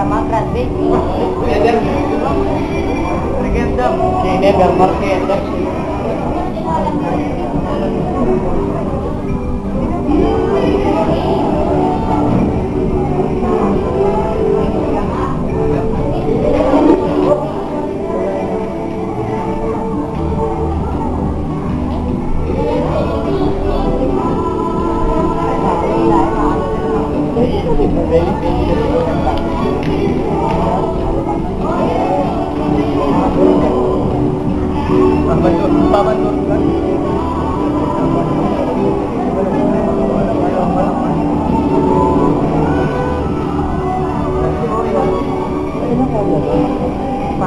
mga graduate. Legenda. Sine, Bermarqueta.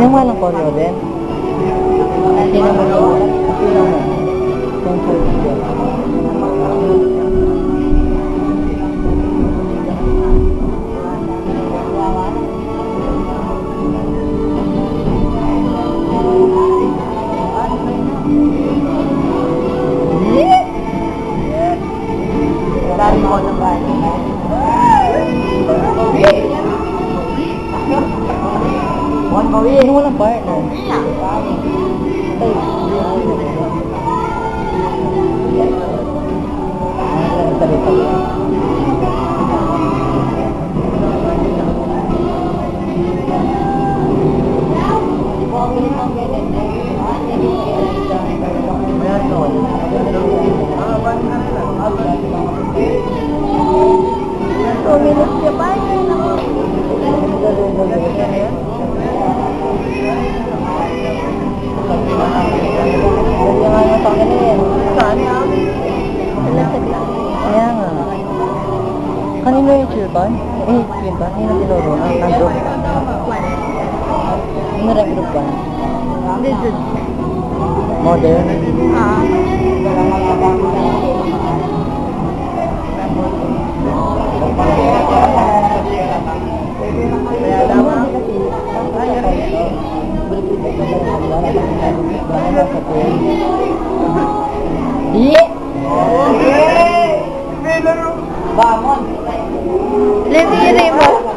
Yung walang kolyo din? Kasi naman yung dami mo ng bahay. One bawi, yung walang partner. Minutes siya pa kaya nga. Kanino yung children? Yun ba? Kanino tinuro? Ang group? Ano rin group ba? This is modern? Bangon! Leti mo!